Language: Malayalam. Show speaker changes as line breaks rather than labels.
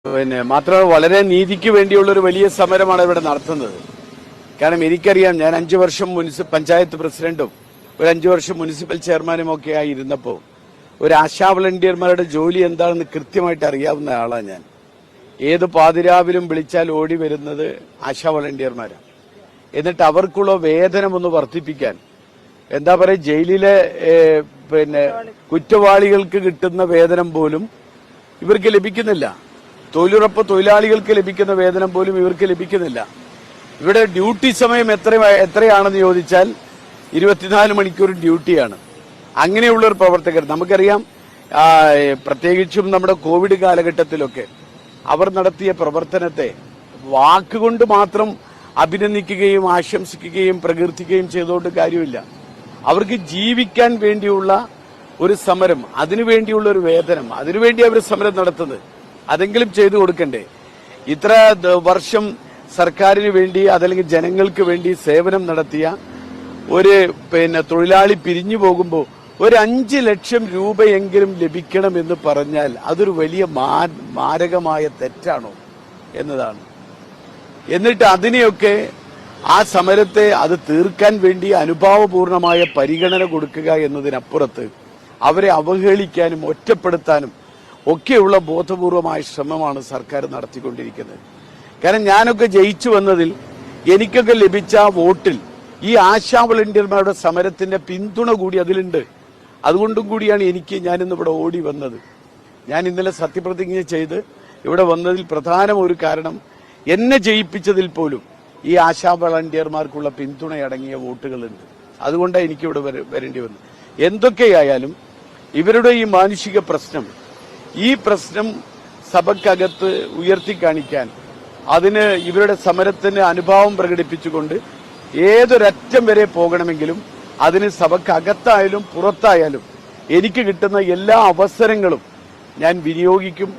മാത്രമല്ല വളരെ നീതിക്ക് വേണ്ടിയുള്ള ഒരു വലിയ സമരമാണ് ഇവിടെ നടത്തുന്നത്. കാരണം എനിക്കറിയാം, ഞാൻ 5 വർഷം പഞ്ചായത്ത് പ്രസിഡന്റും ഒരു 5 വർഷം മുനിസിപ്പൽ ചെയർമാനും ഒക്കെ ആയി ഇരുന്നപ്പോൾ ഒരു ആശാ വളണ്ടിയർമാരുടെ ജോലി എന്താണെന്ന് കൃത്യമായിട്ട് അറിയാവുന്ന ആളാണ് ഞാൻ. ഏത് പാതിരാവിലും വിളിച്ചാൽ ഓടി വരുന്നത് ആശാ വളണ്ടിയർമാരാണ്. എന്നിട്ട് അവർക്കുള്ള വേതനം ഒന്ന് വർദ്ധിപ്പിക്കാൻ, എന്താ പറയുക, ജയിലിലെ കുറ്റവാളികൾക്ക് കിട്ടുന്ന വേതനം പോലും ഇവർക്ക് ലഭിക്കുന്നില്ല. തൊഴിലുറപ്പ് തൊഴിലാളികൾക്ക് ലഭിക്കുന്ന വേതനം പോലും ഇവർക്ക് ലഭിക്കുന്നില്ല. ഇവിടെ ഡ്യൂട്ടി സമയം എത്രയാണെന്ന് ചോദിച്ചാൽ 24 മണിക്കൂർ ഡ്യൂട്ടിയാണ്. അങ്ങനെയുള്ളൊരു പ്രവർത്തകർ നമുക്കറിയാം. പ്രത്യേകിച്ചും നമ്മുടെ കോവിഡ് കാലഘട്ടത്തിലൊക്കെ അവർ നടത്തിയ പ്രവർത്തനത്തെ വാക്കുകൊണ്ട് മാത്രം അഭിനന്ദിക്കുകയും ആശംസിക്കുകയും പ്രകീർത്തിക്കുകയും ചെയ്തുകൊണ്ട് കാര്യമില്ല. അവർക്ക് ജീവിക്കാൻ വേണ്ടിയുള്ള ഒരു സമരം, അതിനുവേണ്ടിയുള്ള ഒരു വേതനം, അതിനുവേണ്ടി അവർ സമരം നടത്തുന്നത്, അതെങ്കിലും ചെയ്തു കൊടുക്കണ്ടേ? ഇത്ര വർഷം സർക്കാരിന് വേണ്ടി അതല്ലെങ്കിൽ ജനങ്ങൾക്ക് വേണ്ടി സേവനം നടത്തിയ ഒരു തൊഴിലാളി പിരിഞ്ഞു പോകുമ്പോൾ ഒരു 5 ലക്ഷം രൂപയെങ്കിലും ലഭിക്കണമെന്ന് പറഞ്ഞാൽ അതൊരു വലിയ മാരകമായ തെറ്റാണോ എന്നതാണ്. എന്നിട്ട് അതിനെയൊക്കെ ആ സമരത്തെ അത് തീർക്കാൻ വേണ്ടി അനുഭാവപൂർണമായ പരിഗണന കൊടുക്കുക എന്നതിനപ്പുറത്ത് അവരെ അവഹേളിക്കാനും ഒറ്റപ്പെടുത്താനും ഒക്കെയുള്ള ബോധപൂർവമായ ശ്രമമാണ് സർക്കാർ നടത്തിക്കൊണ്ടിരിക്കുന്നത്. കാരണം ഞാനൊക്കെ ജയിച്ചു വന്നതിൽ എനിക്കൊക്കെ ലഭിച്ച വോട്ടിൽ ഈ ആശാ വളണ്ടിയർമാരുടെ സമരത്തിന്റെ പിന്തുണ കൂടി അതിലുണ്ട്. അതുകൊണ്ടും കൂടിയാണ് ഞാനിന്ന് ഇവിടെ ഓടി വന്നത്. ഞാൻ ഇന്നലെ സത്യപ്രതിജ്ഞ ചെയ്ത് ഇവിടെ വന്നതിൽ പ്രധാന ഒരു കാരണം, എന്നെ ജയിപ്പിച്ചതിൽ പോലും ഈ ആശാ വളണ്ടിയർമാർക്കുള്ള പിന്തുണയടങ്ങിയ വോട്ടുകളുണ്ട്. അതുകൊണ്ടാണ് എനിക്കിവിടെ വരേണ്ടി വന്നത്. എന്തൊക്കെയായാലും ഇവരുടെ ഈ മാനുഷിക പ്രശ്നം, ഈ പ്രശ്നം സഭയ്ക്കകത്ത് ഉയർത്തിക്കാണിക്കാൻ, അതിന് ഇവരുടെ സമരത്തിന് അനുഭാവം പ്രകടിപ്പിച്ചുകൊണ്ട് ഏതൊരറ്റം വരെ പോകണമെങ്കിലും അതിന് സഭയ്ക്കകത്തായാലും പുറത്തായാലും എനിക്ക് കിട്ടുന്ന എല്ലാ അവസരങ്ങളും ഞാൻ വിനിയോഗിക്കും.